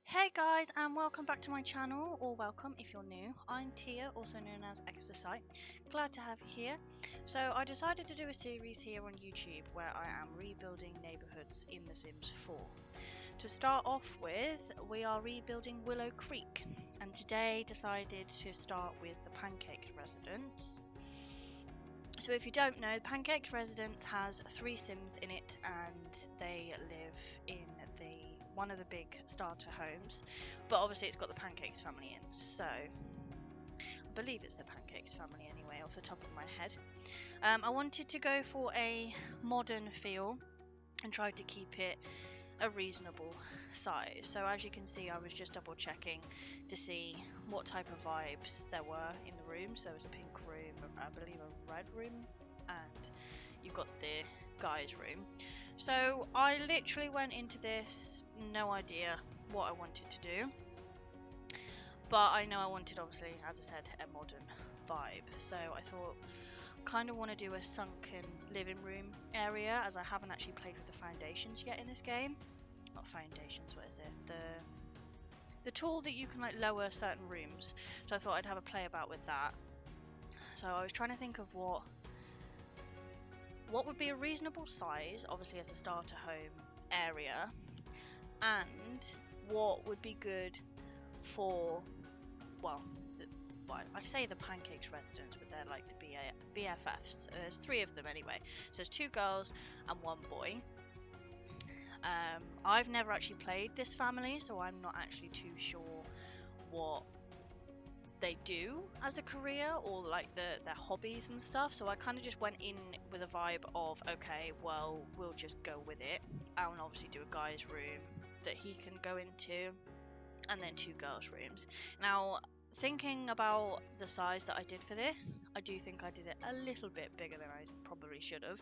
Hey guys, and welcome back to my channel, or welcome if you're new. I'm Tia, also known as Exercise. Glad to have you here. So I decided to do a series here on YouTube where I am rebuilding neighbourhoods in The Sims 4. To start off with, we are rebuilding Willow Creek, and today decided to start with the Pancake Residence. So if you don't know, Pancake Residence has 3 Sims in it, and they live in one of the big starter homes, but obviously it's got the Pancakes family in, so I believe it's the Pancakes family anyway, off the top of my head. I wanted to go for a modern feel and tried to keep it a reasonable size. So as you can see, I was just double checking to see what type of vibes there were in the rooms. There was a pink room, I believe a red room, and you've got the guys room. So I literally went into this no idea what I wanted to do, but I know I wanted, obviously, as I said, a modern vibe. So I thought, kind of want to do a sunken living room area, as I haven't actually played with the foundations yet in this game. Not foundations, what is it? The tool that you can like lower certain rooms. So I thought I'd have a play about with that. So I was trying to think of what would be a reasonable size, obviously as a starter home area, and what would be good for, well, I say the Pancakes Residence, but they're like the BFFs. There's 3 of them anyway. So there's 2 girls and 1 boy. I've never actually played this family, so I'm not actually too sure what they do as a career or like their hobbies and stuff. So I kind of just went in with a vibe of, okay, well, we'll just go with it. And obviously do a guy's room that he can go into, and then 2 girls' rooms. Now, thinking about the size that I did for this, I do think I did it a little bit bigger than I probably should have.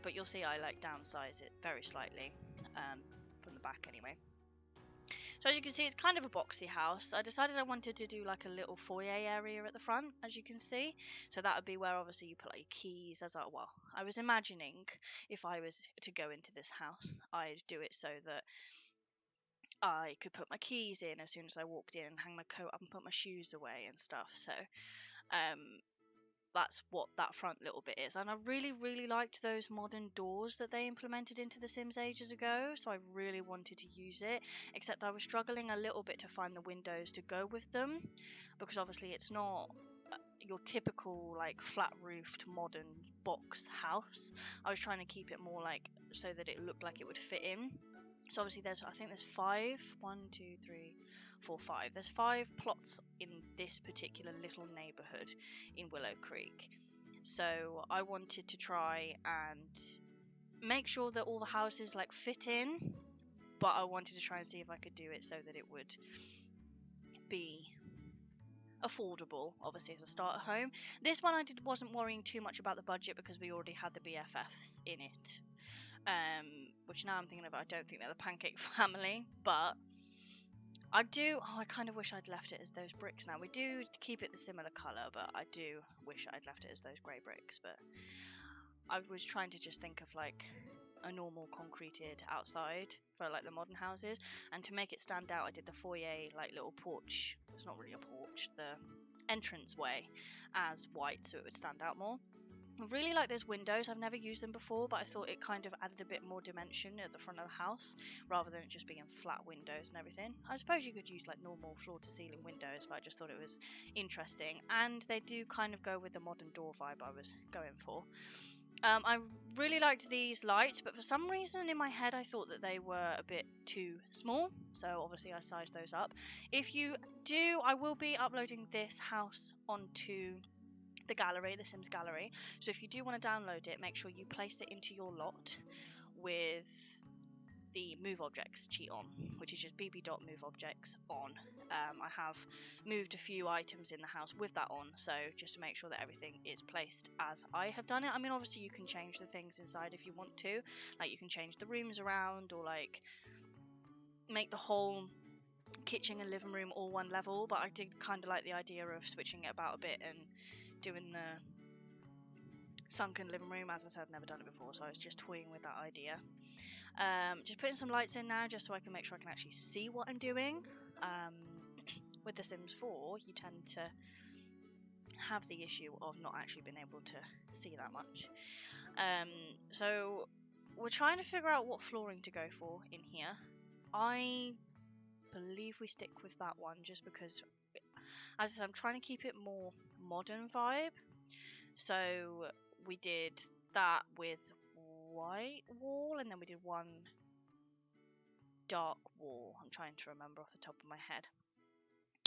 But you'll see I like downsize it very slightly from the back anyway. So as you can see, it's kind of a boxy house. I decided I wanted to do like a little foyer area at the front, as you can see. So that would be where obviously you put like your keys. I was imagining if I was to go into this house, I'd do it so that I could put my keys in as soon as I walked in and hang my coat up and put my shoes away and stuff. So that's what that front little bit is. And I really liked those modern doors that they implemented into The Sims ages ago, so I really wanted to use it, except I was struggling a little bit to find the windows to go with them, because obviously it's not your typical like flat roofed modern box house. I was trying to keep it more like so that it looked like it would fit in. So obviously I think there's 5, 1, 2, 3, 4, 5. There's 5 plots in this particular little neighbourhood in Willow Creek. So I wanted to try and make sure that all the houses like fit in, but I wanted to try and see if I could do it so that it would be affordable, obviously, as a starter home. This one wasn't worrying too much about the budget because we already had the BFFs in it. Which now I'm thinking about, I don't think they're the Pancake family, but I kind of wish I'd left it as those bricks now. We do keep it the similar colour, but I do wish I'd left it as those grey bricks. But I was trying to just think of like a normal concreted outside for like the modern houses, and to make it stand out I did the foyer like little porch, it's not really a porch, the entrance way, as white so it would stand out more. I really like those windows. I've never used them before, but I thought it kind of added a bit more dimension at the front of the house rather than it just being flat windows and everything. I suppose you could use like normal floor to ceiling windows, but I just thought it was interesting, and they do kind of go with the modern door vibe I was going for. I really liked these lights, but for some reason in my head I thought that they were a bit too small, so obviously I sized those up. If you do, I will be uploading this house onto the gallery, the Sims gallery, so if you do want to download it, make sure you place it into your lot with the move objects cheat on, which is just bb.moveobjects on. I have moved a few items in the house with that on, so just to make sure that everything is placed as I have done it. I mean, obviously you can change the things inside if you want to, like you can change the rooms around or like make the whole kitchen and living room all one level, but I did kind of like the idea of switching it about a bit and doing the sunken living room. As I said, I've never done it before, so I was just toying with that idea. Just putting some lights in now just so I can make sure I can actually see what I'm doing. With The Sims 4, you tend to have the issue of not actually being able to see that much. So we're trying to figure out what flooring to go for in here. I believe we stick with that one just because, as I said, I'm trying to keep it more modern vibe. So we did that with white wall, and then we did one dark wall. I'm trying to remember off the top of my head.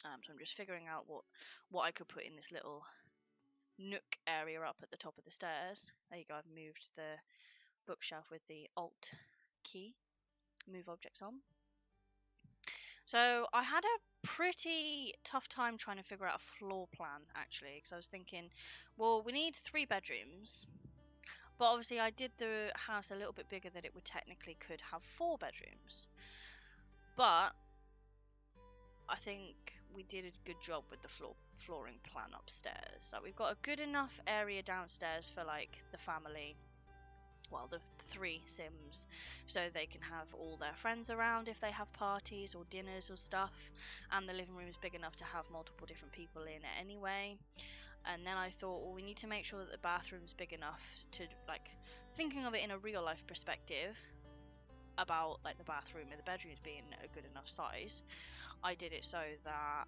So I'm just figuring out what I could put in this little nook area up at the top of the stairs. There you go, I've moved the bookshelf with the Alt key. Move objects on. So I had a pretty tough time trying to figure out a floor plan, actually, because I was thinking, well, we need 3 bedrooms, but obviously I did the house a little bit bigger that it would technically could have 4 bedrooms. But I think we did a good job with the flooring plan upstairs. So we've got a good enough area downstairs for like the family, well, the 3 Sims, so they can have all their friends around if they have parties or dinners or stuff, and the living room is big enough to have multiple different people in it anyway. And then I thought, well, we need to make sure that the bathroom's big enough to, like, thinking of it in a real life perspective about like the bathroom and the bedrooms being a good enough size, I did it so that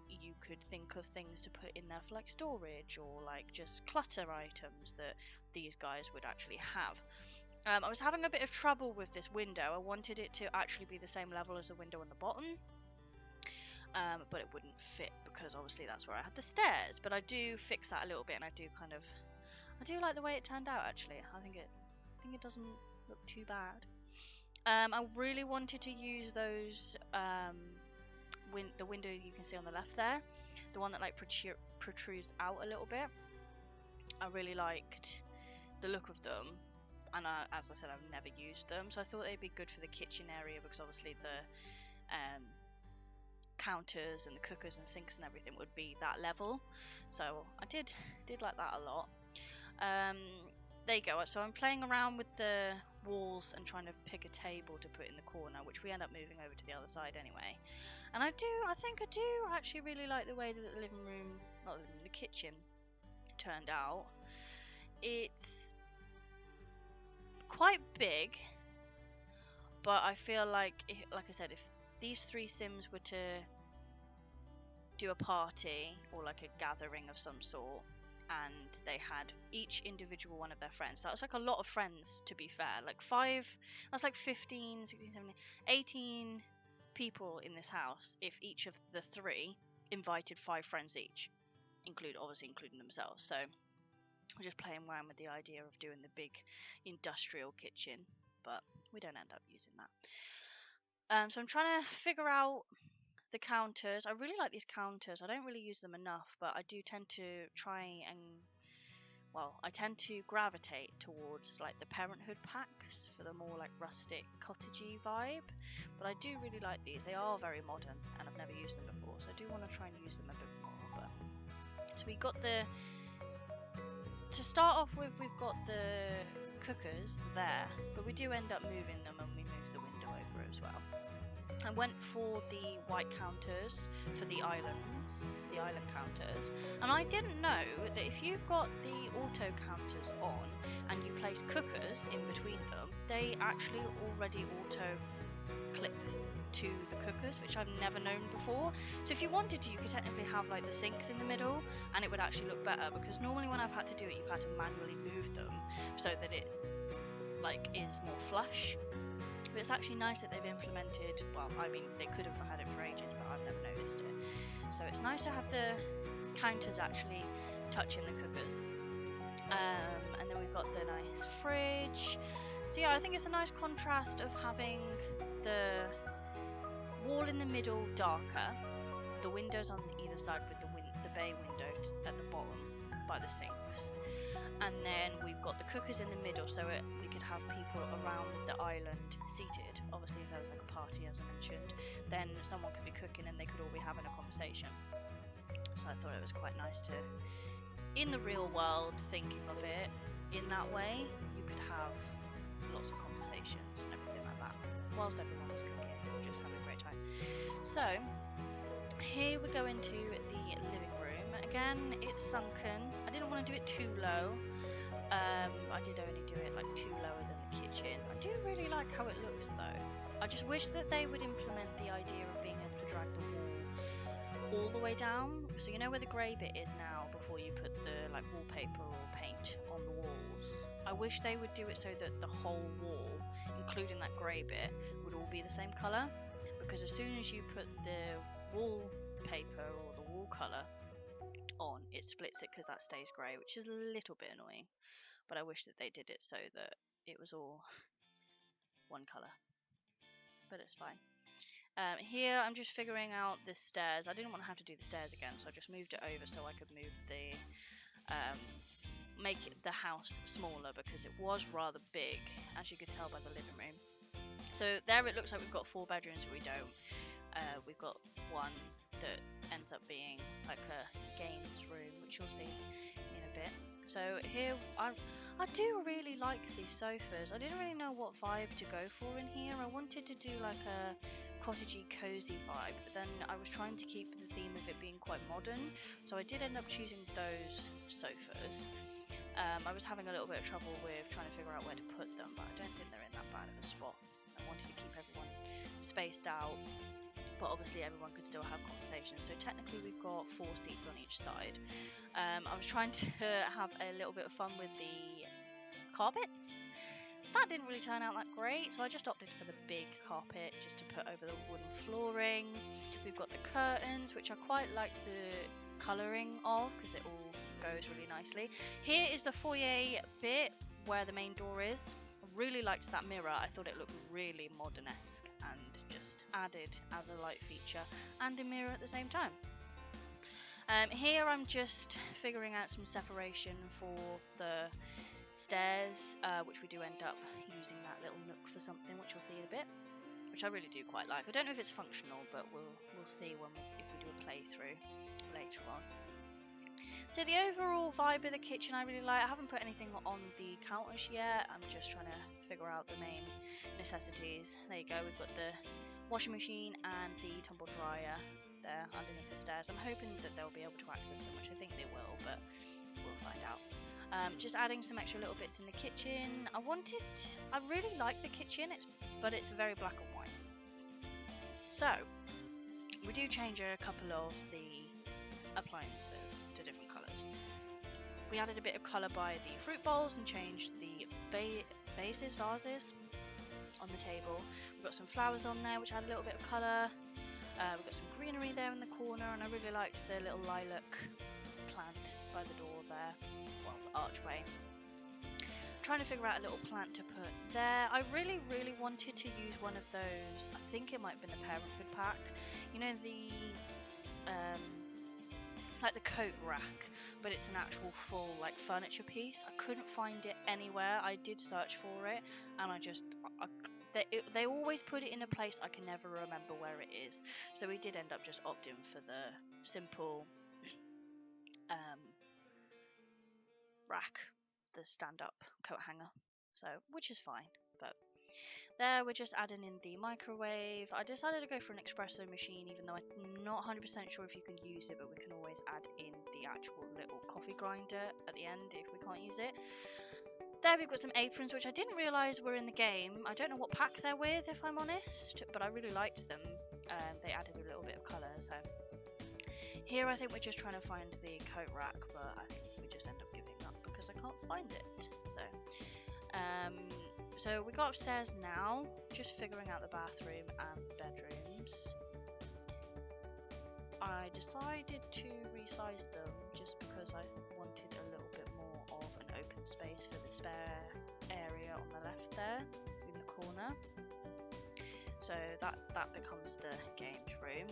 you could think of things to put in there for like storage or like just clutter items that these guys would actually have. I was having a bit of trouble with this window. I wanted it to actually be the same level as the window on the bottom, but it wouldn't fit because obviously that's where I had the stairs. But I do fix that a little bit, and I do like the way it turned out. Actually, I think it doesn't look too bad. I really wanted to use those the window you can see on the left there, the one that like protrudes out a little bit. I really liked the look of them, and as I said, I've never used them, so I thought they'd be good for the kitchen area because obviously the counters and the cookers and sinks and everything would be that level. So I did like that a lot. There you go. So I'm playing around with the walls and trying to pick a table to put in the corner, which we end up moving over to the other side anyway. And I think I do actually really like the way that the living room, not the living room, the kitchen turned out. It's quite big, but I feel like I said, if these 3 Sims were to do a party or like a gathering of some sort, and they had each individual one of their friends, that was like a lot of friends, to be fair. Like 5, that's like 15, 16, 17, 18 people in this house if each of the 3 invited 5 friends each, obviously including themselves. So we're just playing around with the idea of doing the big industrial kitchen, but we don't end up using that. So I'm trying to figure out the counters. I really like these counters. I don't really use them enough, but I do tend to I tend to gravitate towards like the Parenthood packs for the more like rustic cottagey vibe. But I do really like these. They are very modern, and I've never used them before, so I do want to try and use them a bit more. So we got to start off with, we've got the cookers there, but we do end up moving them, and we move the window over as well. I went for the white counters for the island counters, and I didn't know that if you've got the auto counters on and you place cookers in between them, they actually already auto clip to the cookers, which I've never known before. So if you wanted to, you could technically have like the sinks in the middle, and it would actually look better, because normally when I've had to do it, you've had to manually move them so that it like is more flush. But it's actually nice that they've implemented, well, I mean, they could have had it for ages, but I've never noticed it. So it's nice to have the counters actually touching the cookers. And then we've got the nice fridge. So yeah, I think it's a nice contrast of having the wall in the middle darker, the windows on either side with the bay window at the bottom by the sinks, and then we've got the cookers in the middle, so we could have people around the island seated. Obviously, if there was like a party, as I mentioned, then someone could be cooking and they could all be having a conversation. So I thought it was quite nice to, in the real world, thinking of it in that way, you could have lots of conversations conversations and everything like that, whilst everyone was cooking, just having a great time. So here we go into the living room. Again, it's sunken. I didn't want to do it too low. I did only do it like too lower than the kitchen. I do really like how it looks though. I just wish that they would implement the idea of being able to drag the wall all the way down. So you know where the grey bit is now before you put the like wallpaper or paint on the walls. I wish they would do it so that the whole wall, including that grey bit, would all be the same colour. Because as soon as you put the wallpaper or the wall colour on, it splits it because that stays grey, which is a little bit annoying. But I wish that they did it so that it was all one colour. But it's fine. Here I'm just figuring out the stairs. I didn't want to have to do the stairs again, so I just moved it over so I could move the make the house smaller, because it was rather big, as you could tell by the living room. So there it looks like we've got 4 bedrooms, but we don't. We've got one that ends up being like a games room, which you'll see in a bit. So here I do really like these sofas. I didn't really know what vibe to go for in here. I wanted to do like a cottagey, cozy vibe, but then I was trying to keep the theme of it being quite modern, so I did end up choosing those sofas. I was having a little bit of trouble with trying to figure out where to put them, but I don't think they're in that bad of a spot. I wanted to keep everyone spaced out, but obviously everyone could still have conversations. So technically we've got 4 seats on each side. I was trying to have a little bit of fun with the carpets. That didn't really turn out that great, so I just opted for the big carpet just to put over the wooden flooring. We've got the curtains, which I quite liked the colouring of because it all goes really nicely. Here is the foyer bit where the main door is. I really liked that mirror. I thought it looked really modern-esque and just added as a light feature and a mirror at the same time. Here I'm just figuring out some separation for the stairs, which we do end up using that little nook for something, which you'll see in a bit, which I really do quite like. I don't know if it's functional, but we'll see if we do a playthrough later on. So the overall vibe of the kitchen I really like. I haven't put anything on the counters yet. I'm just trying to figure out the main necessities. There you go, we've got the washing machine and the tumble dryer there underneath the stairs. I'm hoping that they'll be able to access them, which I think they will, but we'll find out. Just adding some extra little bits in the kitchen. I really like the kitchen, but it's very black and white. So we do change a couple of the appliances to different colours. We added a bit of colour by the fruit bowls and changed the vases on the table. We've got some flowers on there which add a little bit of colour. We've got some greenery there in the corner, and I really liked the little lilac plant by the door there, well, the archway. I'm trying to figure out a little plant to put there. I really wanted to use one of those, I think it might have been the Parenthood pack, you know, the like the coat rack, but it's an actual full like furniture piece. I couldn't find it anywhere. I did search for it, and they always put it in a place I can never remember where it is. So we did end up just opting for the simple rack, the stand-up coat hanger. So, which is fine, but there we're just adding in the microwave. I decided to go for an espresso machine, even though I'm not 100% sure if you can use it, but we can always add in the actual little coffee grinder at the end if we can't use it. There we've got some aprons, which I didn't realise were in the game. I don't know what pack they're with, if I'm honest, but I really liked them. They added a little bit of colour, so here I think we're just trying to find the coat rack, but I think we just end up giving up because I can't find it. So we got upstairs now, just figuring out the bathroom and bedrooms. I decided to resize them just because I wanted a little bit more of an open space for the spare area on the left there in the corner. So that becomes the games room.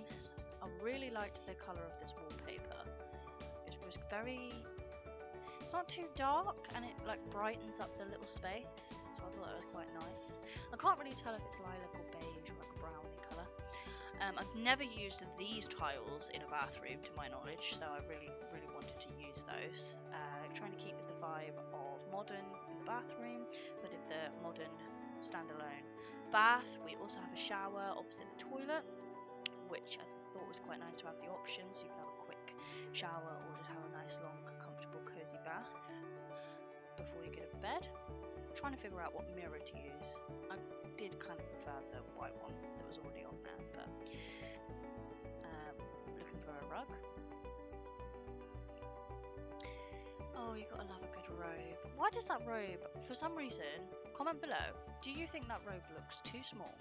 I really liked the colour of this wallpaper. It was it's not too dark, and it like brightens up the little space, so I thought that was quite nice. I can't really tell if it's lilac or beige or like a browny colour. I've never used these tiles in a bathroom to my knowledge, so I really wanted to use those. Trying to keep with the vibe of modern in the bathroom, but did the modern standalone bath. We also have a shower opposite the toilet, which I thought was quite nice to have the option, so you can have a quick shower or just have a nice long comfortable cozy bath before you go to bed. I'm trying to figure out what mirror to use. I did kind of prefer the white one that was already on there, but looking for a rug. Oh, you gotta love a good robe. Why does that robe, for some reason, comment below, do you think that robe looks too small?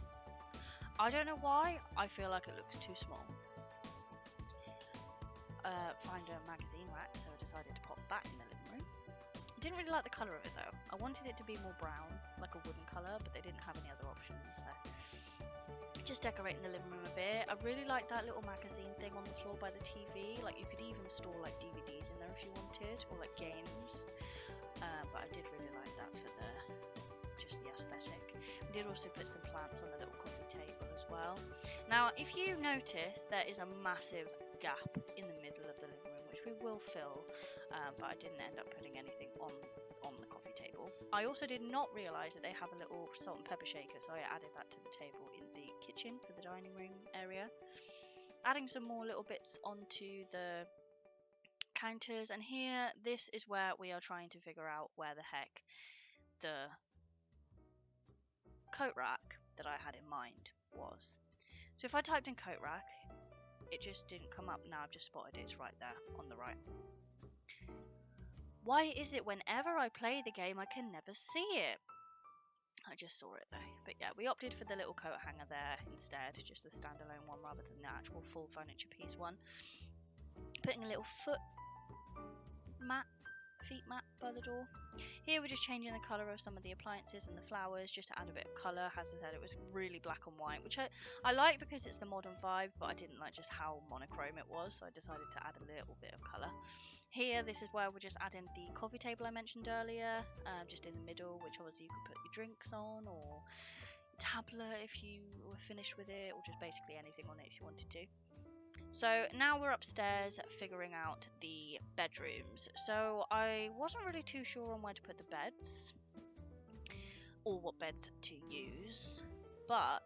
I don't know why, I feel like it looks too small. Find a magazine rack, so I decided to pop that in the living room. I didn't really like the colour of it though. I wanted it to be more brown, like a wooden colour, but they didn't have any other options, so just decorating the living room a bit. I really like that little magazine thing on the floor by the TV. Like, you could even store like DVDs in there if you wanted, or like games. But I did really like that for just the aesthetic. We did also put some plants on the little coffee table as well. Now, if you notice, there is a massive gap in the middle of the living room, which we will fill, but I didn't end up putting anything on the coffee table. I also did not realise that they have a little salt and pepper shaker, so I added that to the table in the kitchen for the dining room area. Adding some more little bits onto the counters, and here, this is where we are trying to figure out where the heck the coat rack that I had in mind was. So if I typed in coat rack, it just didn't come up. Now I've just spotted it, it's right there on the right. Why is it whenever I play the game I can never see it? I just saw it though. But yeah, we opted for the little coat hanger there instead, just the standalone one rather than the actual full furniture piece one. Putting a little feet mat by the door. Here we're just changing the colour of some of the appliances and the flowers just to add a bit of colour. As I said, it was really black and white, which I like because it's the modern vibe, but I didn't like just how monochrome it was, so I decided to add a little bit of colour. Here, this is where we're just adding the coffee table I mentioned earlier, just in the middle, which obviously you could put your drinks on, or tablet if you were finished with it, or just basically anything on it if you wanted to. So now we're upstairs figuring out the bedrooms. So I wasn't really too sure on where to put the beds or what beds to use, but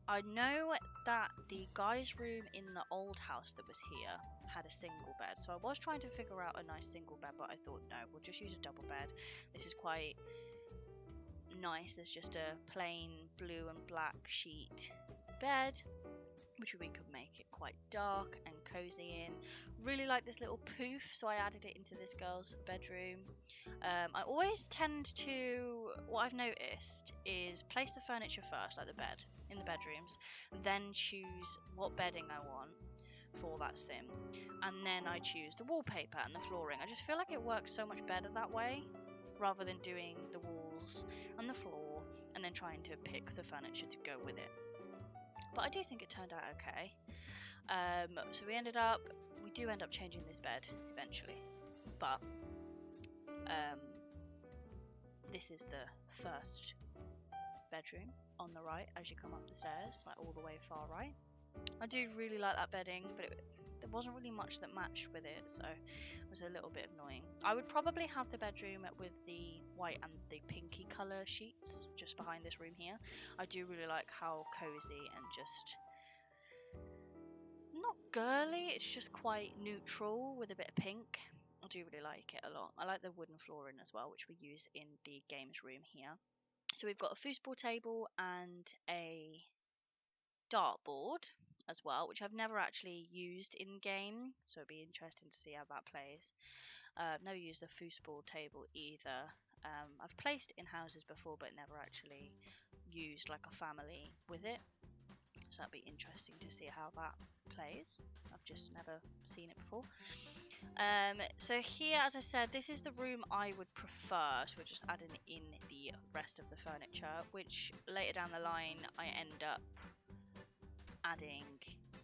I know that the guy's room in the old house that was here had a single bed. So I was trying to figure out a nice single bed, but I thought no, we'll just use a double bed. This is quite nice. There's just a plain blue and black sheet bed, which we could make it quite dark and cozy in. Really like this little poof, so I added it into this girl's bedroom. I always tend to, what I've noticed is place the furniture first, like the bed, in the bedrooms, then choose what bedding I want for that sim, and then I choose the wallpaper and the flooring. I just feel like it works so much better that way, rather than doing the walls and the floor and then trying to pick the furniture to go with it. But I do think it turned out okay. So we do end up changing this bed eventually, but this is the first bedroom on the right as you come up the stairs, like all the way far right. I do really like that bedding, but there wasn't really much that matched with it, so it was a little bit annoying. I would probably have the bedroom with the white and the pinky colour sheets just behind this room here. I do really like how cozy and just not girly, it's just quite neutral with a bit of pink. I do really like it a lot. I like the wooden flooring as well, which we use in the games room here. So we've got a foosball table and a dartboard as well, which I've never actually used in game, so it'd be interesting to see how that plays. I've never used the foosball table either. I've placed in houses before, but never actually used like a family with it, so that'd be interesting to see how that plays. I've just never seen it before. So here, as I said, this is the room I would prefer, so we're just adding in the rest of the furniture, which later down the line I end up adding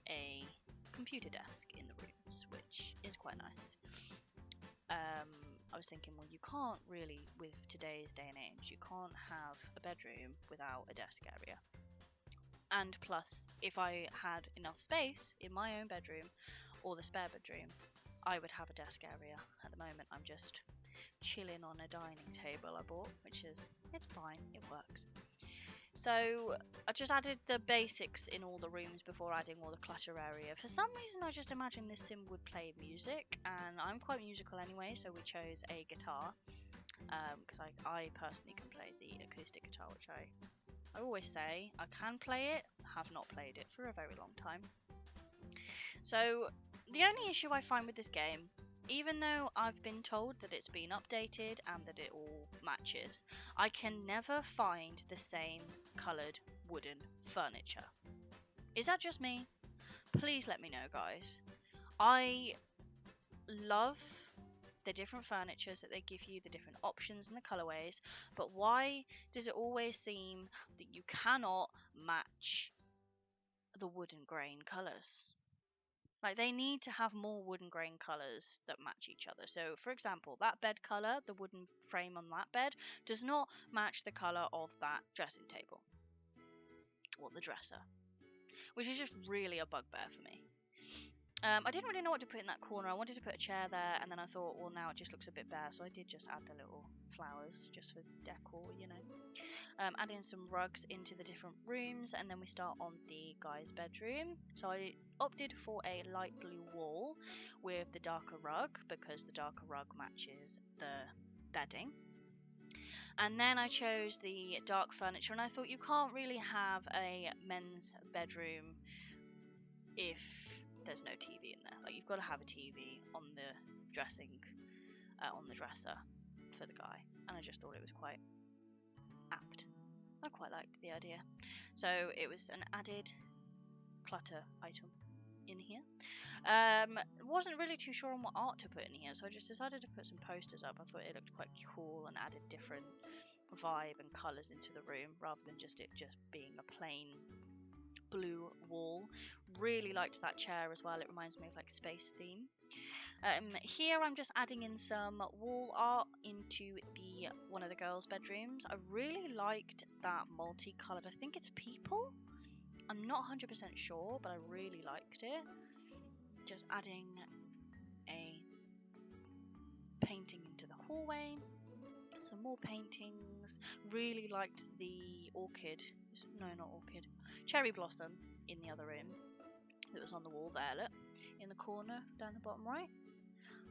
a computer desk in the rooms, which is quite nice. I was thinking, well, you can't really, with today's day and age, you can't have a bedroom without a desk area. And plus, if I had enough space in my own bedroom or the spare bedroom, I would have a desk area. At the moment, I'm just chilling on a dining table I bought, which is It's fine, it works. So I just added the basics in all the rooms before adding all the clutter area. For some reason I just imagined this sim would play music, and I'm quite musical anyway, so we chose a guitar. Because I personally can play the acoustic guitar, which I always say I can play it, have not played it for a very long time. So the only issue I find with this game, even though I've been told that it's been updated and that it all matches, I can never find the same coloured wooden furniture. Is that just me? Please let me know, guys. I love the different furnitures that they give you, the different options and the colorways, but why does it always seem that you cannot match the wooden grain colors? Like, they need to have more wooden grain colors that match each other. So for example, that bed color, the wooden frame on that bed, does not match the color of that dressing table or the dresser, which is just really a bugbear for me. I didn't really know what to put in that corner. I wanted to put a chair there, and then I thought, well, now it just looks a bit bare, so I did just add the little flowers just for decor, you know. Adding some rugs into the different rooms, and then we start on the guy's bedroom. So I opted for a light blue wall with the darker rug, because the darker rug matches the bedding. And then I chose the dark furniture, and I thought you can't really have a men's bedroom if there's no TV in there. Like, you've got to have a TV on the dressing, on the dresser for the guy, and I just thought it was quite apt. I quite liked the idea, so it was an added clutter item in here. Wasn't really too sure on what art to put in here, so I just decided to put some posters up. I thought it looked quite cool and added different vibe and colours into the room, rather than just being a plain blue wall. Really liked that chair as well. It reminds me of like space theme. Here I'm just adding in some wall art into one of the girls' bedrooms. I really liked that multicolored, I think it's people, I'm not 100% sure, but I really liked it. Just adding a painting into the hallway, some more paintings. Really liked the orchid, no, not orchid, cherry blossom in the other room that was on the wall there, look, in the corner down the bottom right.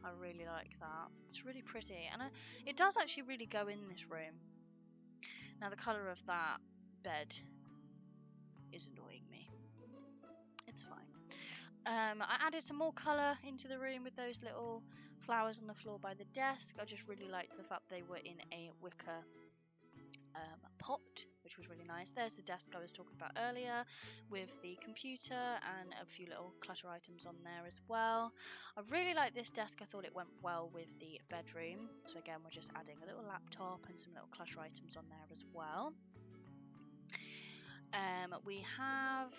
I really like that. It's really pretty, and it does actually really go in this room. Now the colour of that bed is annoying me. It's fine. I added some more colour into the room with those little flowers on the floor by the desk. I just really liked the fact they were in a wicker pot, which was really nice. There's the desk I was talking about earlier with the computer and a few little clutter items on there as well. I really like this desk. I thought it went well with the bedroom. So again, we're just adding a little laptop and some little clutter items on there as well. We have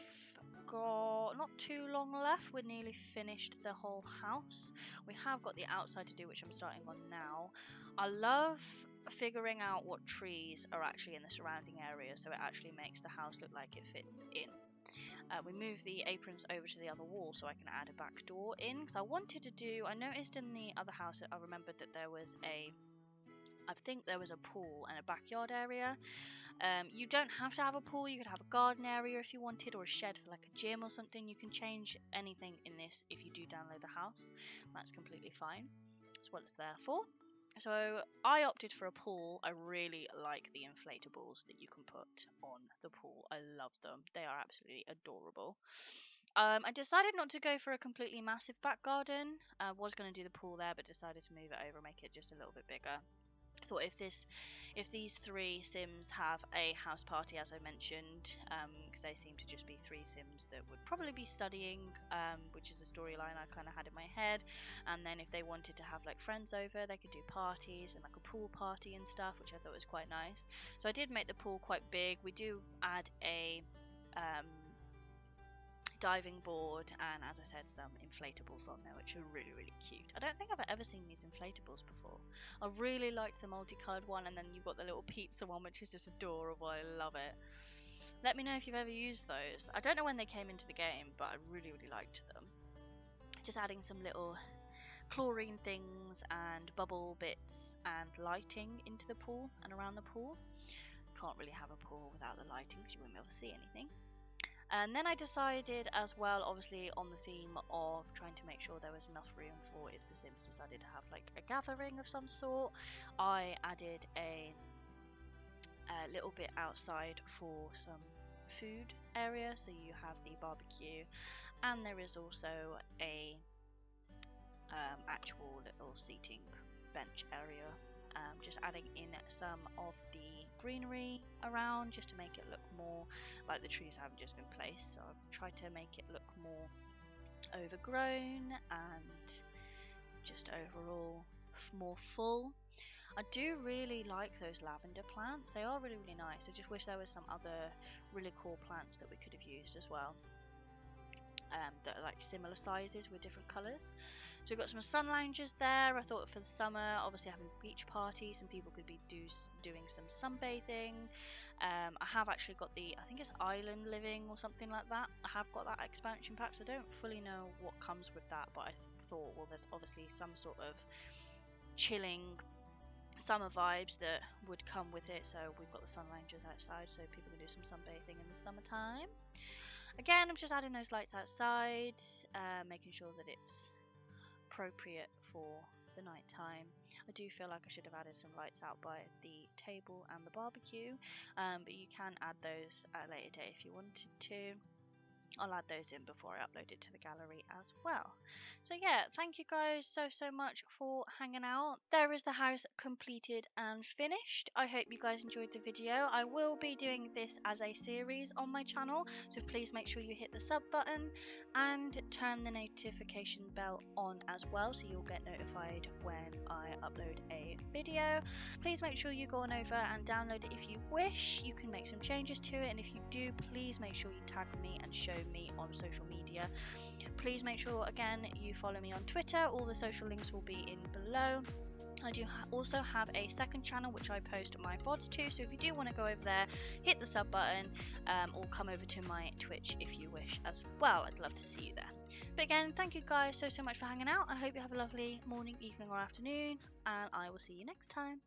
got not too long left. We're nearly finished the whole house. We have got the outside to do, which I'm starting on now. I love figuring out what trees are actually in the surrounding area, so it actually makes the house look like it fits in. We moved the aprons over to the other wall so I can add a back door in, because I noticed in the other house that I remembered that there was I think there was a pool and a backyard area. You don't have to have a pool, you could have a garden area if you wanted, or a shed for like a gym or something. You can change anything in this if you do download the house. That's completely fine. That's what it's there for. So I opted for a pool. I really like the inflatables that you can put on the pool. I love them. They are absolutely adorable. I decided not to go for a completely massive back garden. I was going to do the pool there, but decided to move it over, make it just a little bit bigger. I thought if these three Sims have a house party, as I mentioned, because they seem to just be three Sims that would probably be studying, which is a storyline I kind of had in my head, and then if they wanted to have like friends over, they could do parties and like a pool party and stuff, which I thought was quite nice. So I did make the pool quite big. We do add a diving board and, as I said, some inflatables on there, which are really, really cute. I don't think I've ever seen these inflatables before. I really liked the multicolored one, and then you've got the little pizza one, which is just adorable. I love it. Let me know if you've ever used those. I don't know when they came into the game, but I really, really liked them. Just adding some little chlorine things and bubble bits and lighting into the pool and around the pool. can't really have a pool without the lighting because you won't be able to see anything. And then I decided as well, obviously on the theme of trying to make sure there was enough room for if the Sims decided to have like a gathering of some sort, I added a little bit outside for some food area. So you have the barbecue, and there is also a actual little seating bench area. Just adding in some of the greenery around just to make it look more like the trees haven't just been placed. So I've tried to make it look more overgrown and just overall more full. I do really like those lavender plants. They are really, really nice. I just wish there was some other really cool plants that we could have used as well. That are like similar sizes with different colours. So we've got some sun loungers there. I thought for the summer, obviously having beach parties, some people could be doing some sunbathing. I have actually got the, I think it's island living or something like that. I have got that expansion pack, so I don't fully know what comes with that, but I thought, well, there's obviously some sort of chilling summer vibes that would come with it. So we've got the sun loungers outside so people can do some sunbathing in the summertime. Again, I'm just adding those lights outside, making sure that it's appropriate for the night time. I do feel like I should have added some lights out by the table and the barbecue, but you can add those at a later date if you wanted to. I'll add those in before I upload it to the gallery as well. So yeah, thank you guys so much for hanging out. There is the house completed and finished. I hope you guys enjoyed the video. I will be doing this as a series on my channel, so please make sure you hit the sub button and turn the notification bell on as well, so you'll get notified when I upload a video. Please make sure you go on over and download it if you wish. You can make some changes to it, and if you do, please make sure you tag me and show me on social media. Please make sure again you follow me on Twitter. All the social links will be in below. I do also have a second channel which I post my VODs to, so if you do want to go over there, hit the sub button, or come over to my Twitch if you wish as well. I'd love to see you there. But again, thank you guys so much for hanging out. I hope you have a lovely morning, evening or afternoon, and I will see you next time.